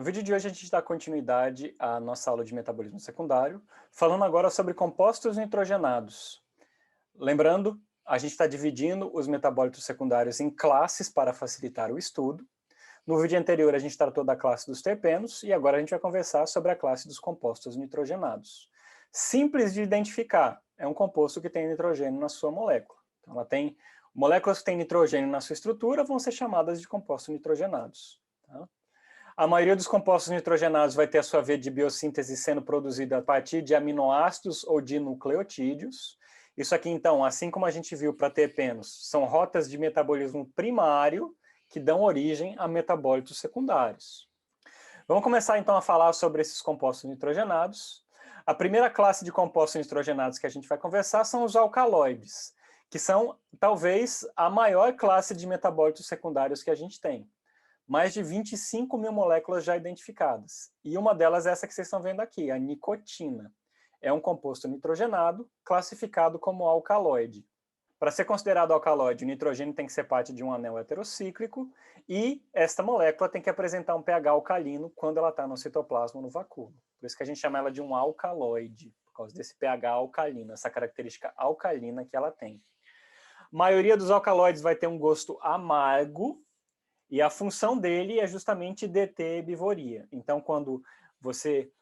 No vídeo de hoje a gente dá continuidade à nossa aula de metabolismo secundário, falando agora sobre compostos nitrogenados. Lembrando, a gente está dividindo os metabólitos secundários em classes para facilitar o estudo. No vídeo anterior a gente tratou da classe dos terpenos e agora a gente vai conversar sobre a classe dos compostos nitrogenados. Simples de identificar, é um composto que tem nitrogênio na sua molécula. Então, moléculas que têm nitrogênio na sua estrutura vão ser chamadas de compostos nitrogenados. Tá? A maioria dos compostos nitrogenados vai ter a sua via de biossíntese sendo produzida a partir de aminoácidos ou de nucleotídeos. Isso aqui, então, assim como a gente viu para terpenos, são rotas de metabolismo primário que dão origem a metabólitos secundários. Vamos começar, então, a falar sobre esses compostos nitrogenados. A primeira classe de compostos nitrogenados que a gente vai conversar são os alcaloides, que são, talvez, a maior classe de metabólitos secundários que a gente tem. Mais de 25 mil moléculas já identificadas. E uma delas é essa que vocês estão vendo aqui, a nicotina. É um composto nitrogenado classificado como alcaloide. Para ser considerado alcaloide, o nitrogênio tem que ser parte de um anel heterocíclico e esta molécula tem que apresentar um pH alcalino quando ela está no citoplasma ou no vacúolo. Por isso que a gente chama ela de um alcaloide, por causa desse pH alcalino, essa característica alcalina que ela tem. A maioria dos alcaloides vai ter um gosto amargo, e a função dele é justamente deter hebivoria. Então, quando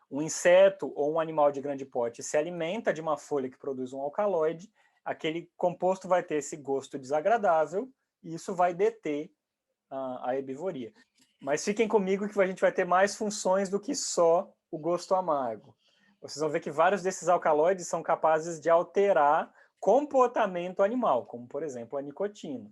um inseto ou um animal de grande porte se alimenta de uma folha que produz um alcaloide, aquele composto vai ter esse gosto desagradável e isso vai deter a hebivoria. Mas fiquem comigo que a gente vai ter mais funções do que só o gosto amargo. Vocês vão ver que vários desses alcaloides são capazes de alterar comportamento animal, como, por exemplo, a nicotina.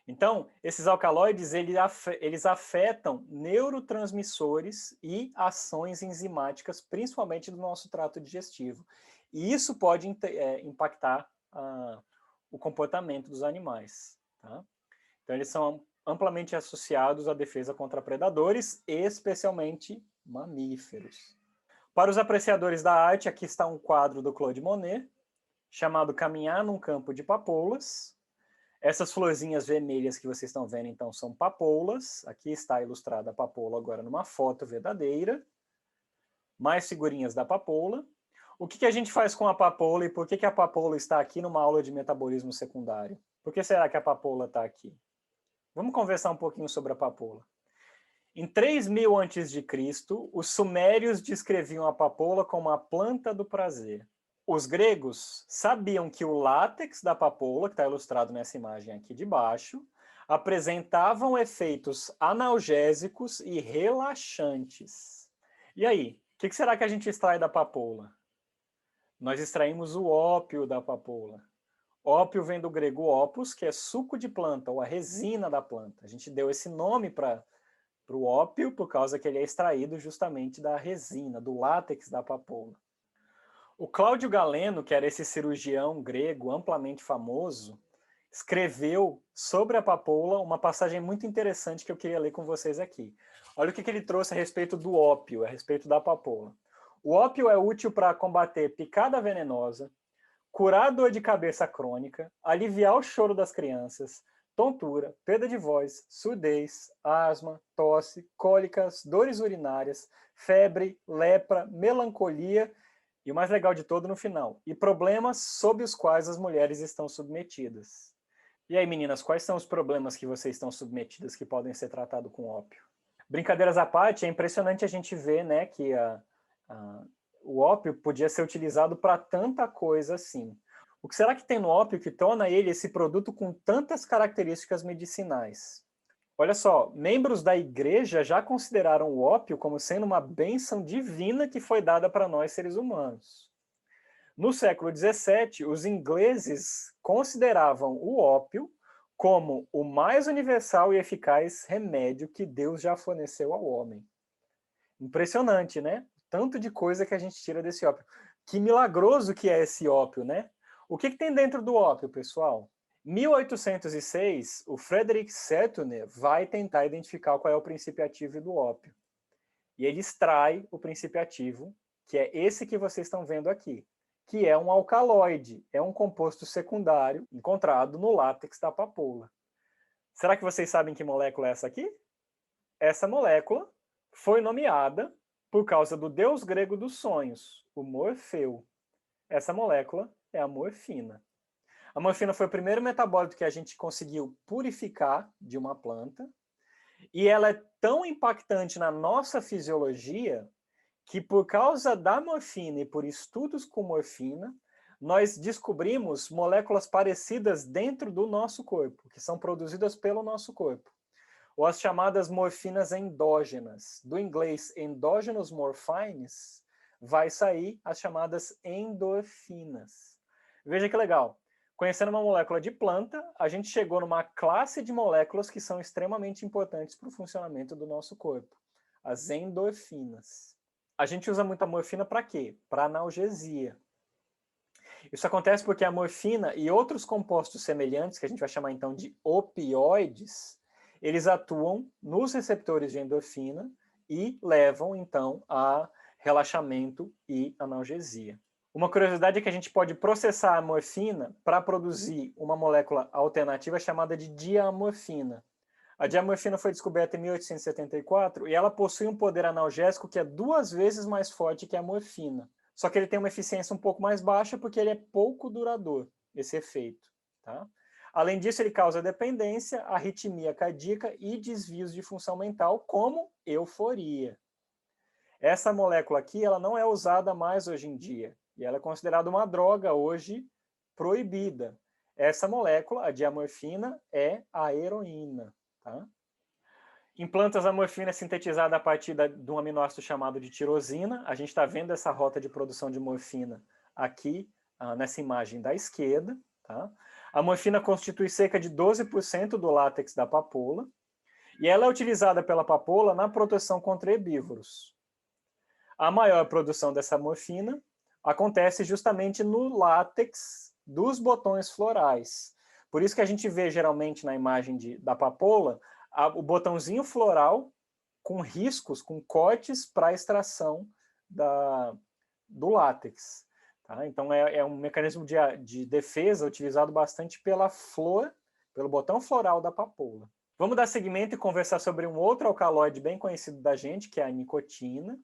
Então, esses alcaloides, eles afetam neurotransmissores e ações enzimáticas, principalmente do nosso trato digestivo. E isso pode impactar o comportamento dos animais. Tá? Então, eles são amplamente associados à defesa contra predadores, especialmente mamíferos. Para os apreciadores da arte, aqui está um quadro do Claude Monet, chamado Caminhar num Campo de Papoulas. Essas florzinhas vermelhas que vocês estão vendo, então, são papoulas. Aqui está ilustrada a papoula agora numa foto verdadeira. Mais figurinhas da papoula. O que a gente faz com a papoula e por que a papoula está aqui numa aula de metabolismo secundário? Por que será que a papoula está aqui? Vamos conversar um pouquinho sobre a papoula. Em 3000 a.C., os sumérios descreviam a papoula como a planta do prazer. Os gregos sabiam que o látex da papoula, que está ilustrado nessa imagem aqui de baixo, apresentavam efeitos analgésicos e relaxantes. E aí, o que será que a gente extrai da papoula? Nós extraímos o ópio da papoula. Ópio vem do grego opus, que é suco de planta, ou a resina da planta. A gente deu esse nome para o ópio por causa que ele é extraído justamente da resina, do látex da papoula. O Cláudio Galeno, que era esse cirurgião grego amplamente famoso, escreveu sobre a papoula uma passagem muito interessante que eu queria ler com vocês aqui. Olha o que ele trouxe a respeito do ópio, a respeito da papoula. O ópio é útil para combater picada venenosa, curar dor de cabeça crônica, aliviar o choro das crianças, tontura, perda de voz, surdez, asma, tosse, cólicas, dores urinárias, febre, lepra, melancolia e o mais legal de todo no final, e problemas sob os quais as mulheres estão submetidas. E aí, meninas, quais são os problemas que vocês estão submetidas que podem ser tratados com ópio? Brincadeiras à parte, é impressionante a gente ver, né, que o ópio podia ser utilizado para tanta coisa assim. O que será que tem no ópio que torna ele esse produto com tantas características medicinais? Olha só, membros da igreja já consideraram o ópio como sendo uma bênção divina que foi dada para nós seres humanos. No século XVII, os ingleses consideravam o ópio como o mais universal e eficaz remédio que Deus já forneceu ao homem. Impressionante, né? Tanto de coisa que a gente tira desse ópio. Que milagroso que é esse ópio, né? O que tem dentro do ópio, pessoal? Em 1806, o Frederick Sertúner vai tentar identificar qual é o princípio ativo do ópio. E ele extrai o princípio ativo, que é esse que vocês estão vendo aqui, que é um alcaloide, é um composto secundário encontrado no látex da papoula. Será que vocês sabem que molécula é essa aqui? Essa molécula foi nomeada por causa do deus grego dos sonhos, o Morfeu. Essa molécula é a morfina. A morfina foi o primeiro metabólito que a gente conseguiu purificar de uma planta, e ela é tão impactante na nossa fisiologia que, por causa da morfina e por estudos com morfina, nós descobrimos moléculas parecidas dentro do nosso corpo, que são produzidas pelo nosso corpo, ou as chamadas morfinas endógenas. Do inglês endogenous morphines, vai sair as chamadas endorfinas. Veja que legal. Conhecendo uma molécula de planta, a gente chegou numa classe de moléculas que são extremamente importantes para o funcionamento do nosso corpo, as endorfinas. A gente usa muito a morfina para quê? Para analgesia. Isso acontece porque a morfina e outros compostos semelhantes, que a gente vai chamar então de opioides, eles atuam nos receptores de endorfina e levam então a relaxamento e analgesia. Uma curiosidade é que a gente pode processar a morfina para produzir uma molécula alternativa chamada de diamorfina. A diamorfina foi descoberta em 1874 e ela possui um poder analgésico que é 2 vezes mais forte que a morfina. Só que ele tem uma eficiência um pouco mais baixa porque ele é pouco duradouro, esse efeito. Tá? Além disso, ele causa dependência, arritmia cardíaca e desvios de função mental, como euforia. Essa molécula aqui ela não é usada mais hoje em dia, e ela é considerada uma droga hoje proibida. Essa molécula, a diamorfina, é a heroína. Tá? Em plantas, a morfina é sintetizada a partir de um aminoácido chamado de tirosina. A gente está vendo essa rota de produção de morfina aqui, nessa imagem da esquerda. Tá? A morfina constitui cerca de 12% do látex da papoula, e ela é utilizada pela papoula na proteção contra herbívoros. A maior produção dessa morfina acontece justamente no látex dos botões florais. Por isso que a gente vê geralmente na imagem da papoula o botãozinho floral com riscos, com cortes para extração do látex. Tá? Então é um mecanismo de defesa utilizado bastante pela flor, pelo botão floral da papoula. Vamos dar seguimento e conversar sobre um outro alcaloide bem conhecido da gente, que é a nicotina.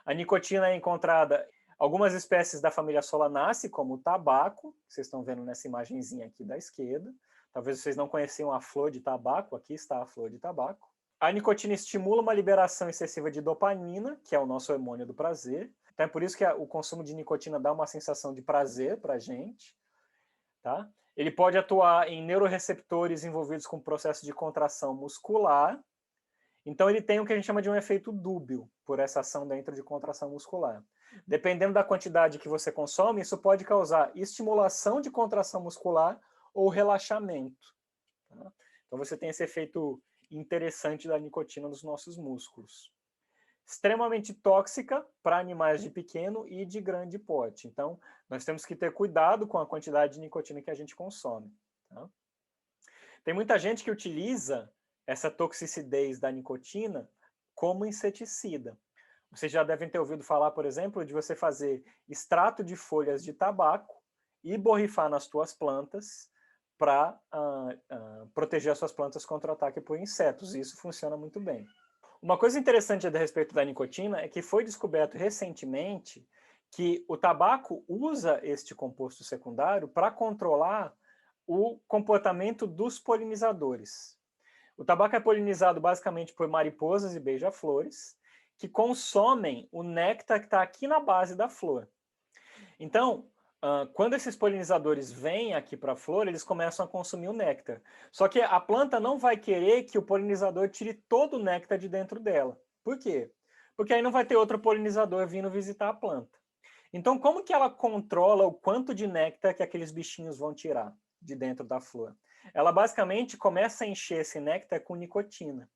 A nicotina é encontrada em algumas espécies da família Solanaceae, como o tabaco, que vocês estão vendo nessa imagenzinha aqui da esquerda. Talvez vocês não conheciam a flor de tabaco, aqui está a flor de tabaco. A nicotina estimula uma liberação excessiva de dopamina, que é o nosso hormônio do prazer. Então é por isso que o consumo de nicotina dá uma sensação de prazer para a gente. Tá? Ele pode atuar em neuroreceptores envolvidos com o processo de contração muscular. Então ele tem o que a gente chama de um efeito dúbio, por essa ação dentro de contração muscular. Dependendo da quantidade que você consome, isso pode causar estimulação de contração muscular ou relaxamento. Tá? Então você tem esse efeito interessante da nicotina nos nossos músculos. Extremamente tóxica para animais de pequeno e de grande porte. Então, nós temos que ter cuidado com a quantidade de nicotina que a gente consome. Tá? Tem muita gente que utiliza essa toxicidez da nicotina como inseticida. Vocês já devem ter ouvido falar, por exemplo, de você fazer extrato de folhas de tabaco e borrifar nas suas plantas para proteger as suas plantas contra o ataque por insetos. E isso funciona muito bem. Uma coisa interessante a respeito da nicotina é que foi descoberto recentemente que o tabaco usa este composto secundário para controlar o comportamento dos polinizadores. O tabaco é polinizado basicamente por mariposas e beija-flores, que consomem o néctar que está aqui na base da flor. Então, quando esses polinizadores vêm aqui para a flor, eles começam a consumir o néctar. Só que a planta não vai querer que o polinizador tire todo o néctar de dentro dela. Por quê? Porque aí não vai ter outro polinizador vindo visitar a planta. Então, como que ela controla o quanto de néctar que aqueles bichinhos vão tirar de dentro da flor? Ela basicamente começa a encher esse néctar com nicotina.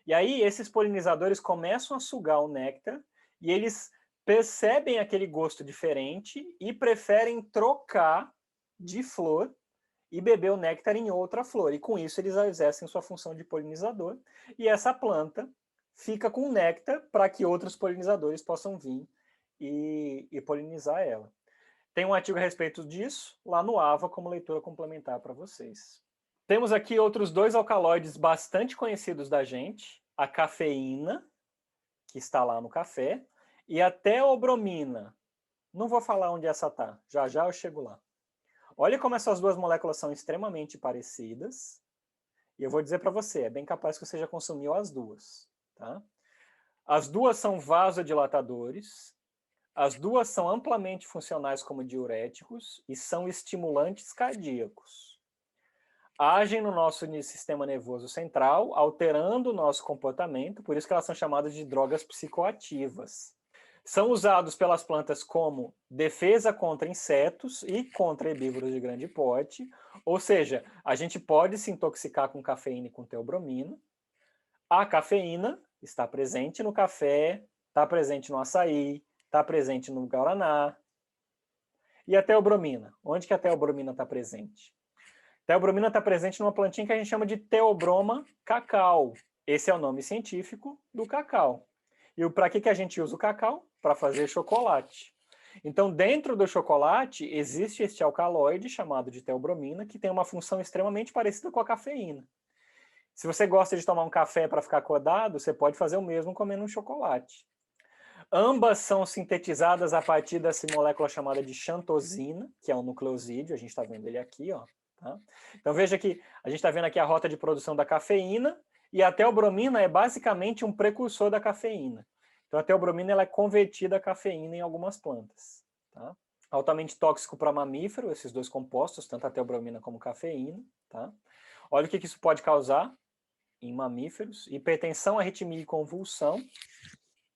E aí esses polinizadores começam a sugar o néctar e eles percebem aquele gosto diferente e preferem trocar de flor e beber o néctar em outra flor. E com isso eles exercem sua função de polinizador e essa planta fica com néctar para que outros polinizadores possam vir e polinizar ela. Tem um artigo a respeito disso lá no AVA como leitura complementar para vocês. Temos aqui outros 2 alcaloides bastante conhecidos da gente, a cafeína que está lá no café, e a teobromina. Não vou falar onde essa está, já já eu chego lá. Olha como essas duas moléculas são extremamente parecidas, e eu vou dizer para você, é bem capaz que você já consumiu as duas. Tá? As duas são vasodilatadores, as duas são amplamente funcionais como diuréticos e são estimulantes cardíacos. Agem no nosso sistema nervoso central, alterando o nosso comportamento, por isso que elas são chamadas de drogas psicoativas. São usados pelas plantas como defesa contra insetos e contra herbívoros de grande porte, ou seja, a gente pode se intoxicar com cafeína e com teobromina. A cafeína está presente no café, está presente no açaí, está presente no guaraná. E a teobromina? Onde que a teobromina está presente? A teobromina está presente numa plantinha que a gente chama de Theobroma cacau. Esse é o nome científico do cacau. E para que a gente usa o cacau? Para fazer chocolate. Então, dentro do chocolate, existe este alcaloide chamado de teobromina, que tem uma função extremamente parecida com a cafeína. Se você gosta de tomar um café para ficar acordado, você pode fazer o mesmo comendo um chocolate. Ambas são sintetizadas a partir dessa molécula chamada de xantosina, que é um nucleosídeo, a gente está vendo ele aqui, ó. Tá? Então veja que a gente está vendo aqui a rota de produção da cafeína, e a teobromina é basicamente um precursor da cafeína. Então a teobromina ela é convertida a cafeína em algumas plantas. Tá? Altamente tóxico para mamífero, esses dois compostos, tanto a teobromina como a cafeína. Tá? Olha o que isso pode causar em mamíferos: hipertensão, arritmia e convulsão.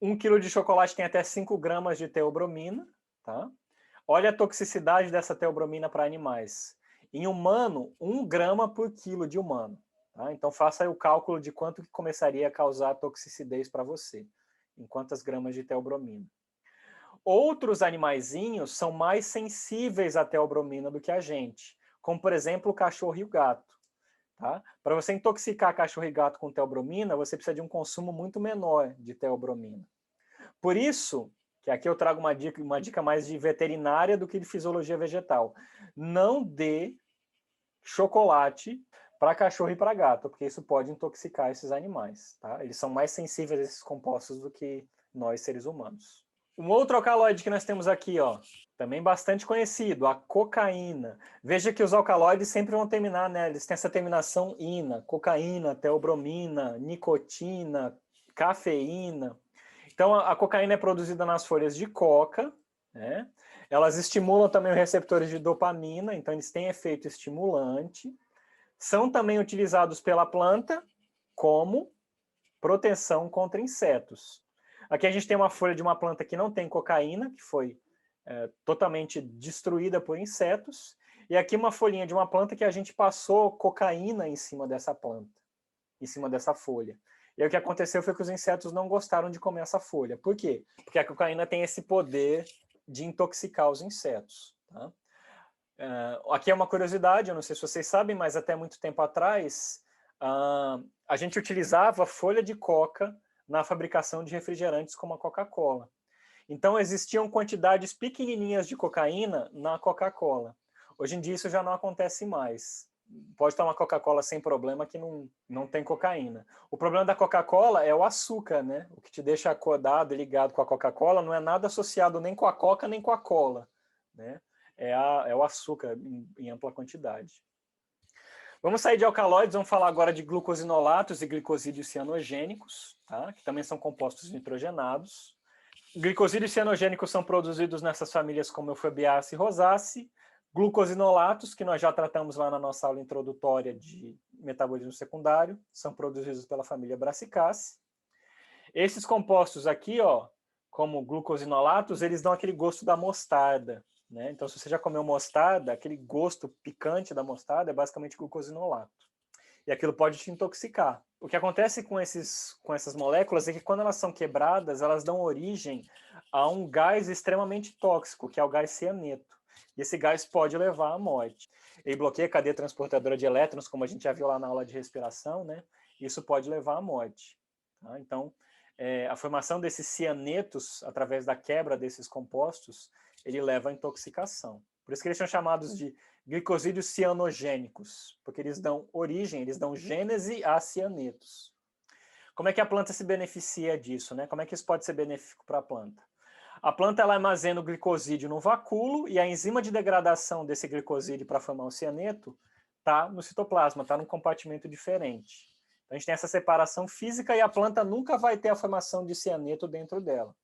1 quilo de chocolate tem até 5 gramas de teobromina. Tá? Olha a toxicidade dessa teobromina para animais. Em humano, 1 grama por quilo de humano. Tá? Então faça aí o cálculo de quanto que começaria a causar toxicidez para você, em quantas gramas de teobromina. Outros animaizinhos são mais sensíveis à teobromina do que a gente, como por exemplo o cachorro e o gato. Tá? Para você intoxicar cachorro e gato com teobromina, você precisa de um consumo muito menor de teobromina. Por isso, que aqui eu trago uma dica mais de veterinária do que de fisiologia vegetal. Não dê chocolate para cachorro e para gato, porque isso pode intoxicar esses animais. Tá? Eles são mais sensíveis a esses compostos do que nós, seres humanos. Um outro alcaloide que nós temos aqui, ó, também bastante conhecido, a cocaína. Veja que os alcaloides sempre vão terminar, né? Eles têm essa terminação ina, cocaína, teobromina, nicotina, cafeína. Então, a cocaína é produzida nas folhas de coca, né? Elas estimulam também os receptores de dopamina, então eles têm efeito estimulante. São também utilizados pela planta como proteção contra insetos. Aqui a gente tem uma folha de uma planta que não tem cocaína, que foi totalmente destruída por insetos, e aqui uma folhinha de uma planta que a gente passou cocaína em cima dessa planta, em cima dessa folha. E aí o que aconteceu foi que os insetos não gostaram de comer essa folha. Por quê? Porque a cocaína tem esse poder de intoxicar os insetos. Tá? Aqui é uma curiosidade, eu não sei se vocês sabem, mas até muito tempo atrás, a gente utilizava folha de coca na fabricação de refrigerantes como a Coca-Cola. Então existiam quantidades pequenininhas de cocaína na Coca-Cola. Hoje em dia isso já não acontece mais. Pode tomar Coca-Cola sem problema que não tem cocaína. O problema da Coca-Cola é o açúcar, né? O que te deixa acordado e ligado com a Coca-Cola não é nada associado nem com a Coca nem com a cola, né? É o açúcar em ampla quantidade. Vamos sair de alcaloides, vamos falar agora de glucosinolatos e glicosídeos cianogênicos, tá? Que também são compostos nitrogenados. Glicosídeos cianogênicos são produzidos nessas famílias como Euphorbiaceae e Rosaceae. Glucosinolatos, que nós já tratamos lá na nossa aula introdutória de metabolismo secundário, são produzidos pela família Brassicaceae. Esses compostos aqui, ó, como glucosinolatos, eles dão aquele gosto da mostarda. Né? Então, se você já comeu mostarda, aquele gosto picante da mostarda é basicamente glucosinolato. E aquilo pode te intoxicar. O que acontece com essas moléculas é que quando elas são quebradas, elas dão origem a um gás extremamente tóxico, que é o gás cianeto. E esse gás pode levar à morte. Ele bloqueia a cadeia transportadora de elétrons, como a gente já viu lá na aula de respiração, né? Isso pode levar à morte. Tá? Então, a formação desses cianetos, através da quebra desses compostos, ele leva à intoxicação. Por isso que eles são chamados de glicosídeos cianogênicos, porque eles dão origem, eles dão gênese a cianetos. Como é que a planta se beneficia disso, né? Como é que isso pode ser benéfico para a planta? A planta ela armazena o glicosídeo no vacúolo e a enzima de degradação desse glicosídeo para formar o cianeto está no citoplasma, está num compartimento diferente. Então, a gente tem essa separação física e a planta nunca vai ter a formação de cianeto dentro dela.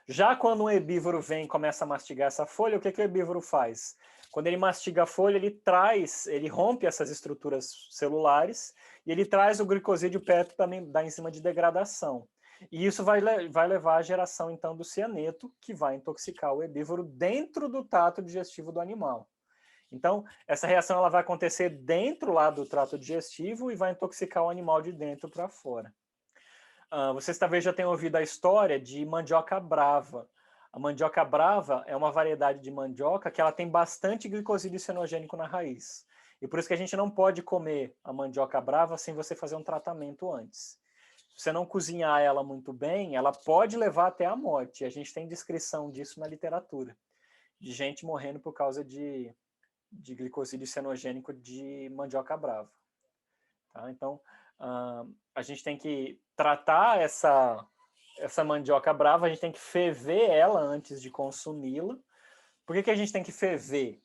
Já quando um herbívoro vem e começa a mastigar essa folha, o que o herbívoro faz? Quando ele mastiga a folha, ele rompe essas estruturas celulares e ele traz o glicosídeo perto da enzima de degradação. E isso vai levar à geração, então, do cianeto, que vai intoxicar o herbívoro dentro do trato digestivo do animal. Então, essa reação ela vai acontecer dentro lá do trato digestivo e vai intoxicar o animal de dentro para fora. Vocês talvez já tenham ouvido a história de mandioca brava. A mandioca brava é uma variedade de mandioca que ela tem bastante glicosídeo cianogênico na raiz. E por isso que a gente não pode comer a mandioca brava sem você fazer um tratamento antes. Se você não cozinhar ela muito bem, ela pode levar até a morte. A gente tem descrição disso na literatura, de gente morrendo por causa de glicosídeo cianogênico de mandioca brava. Tá? Então, a gente tem que tratar essa mandioca brava, a gente tem que ferver ela antes de consumi-la. Por que a gente tem que ferver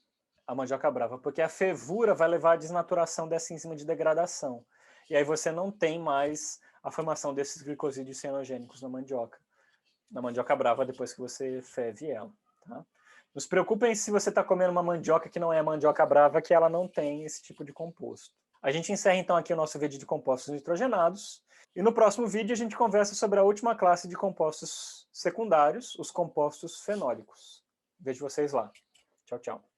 a mandioca brava? Porque a fervura vai levar à desnaturação dessa enzima de degradação. E aí você não tem mais a formação desses glicosídeos cianogênicos na mandioca brava depois que você ferve ela. Tá? Não se preocupem se você está comendo uma mandioca que não é mandioca brava, que ela não tem esse tipo de composto. A gente encerra então aqui o nosso vídeo de compostos nitrogenados. E no próximo vídeo a gente conversa sobre a última classe de compostos secundários, os compostos fenólicos. Vejo vocês lá. Tchau, tchau.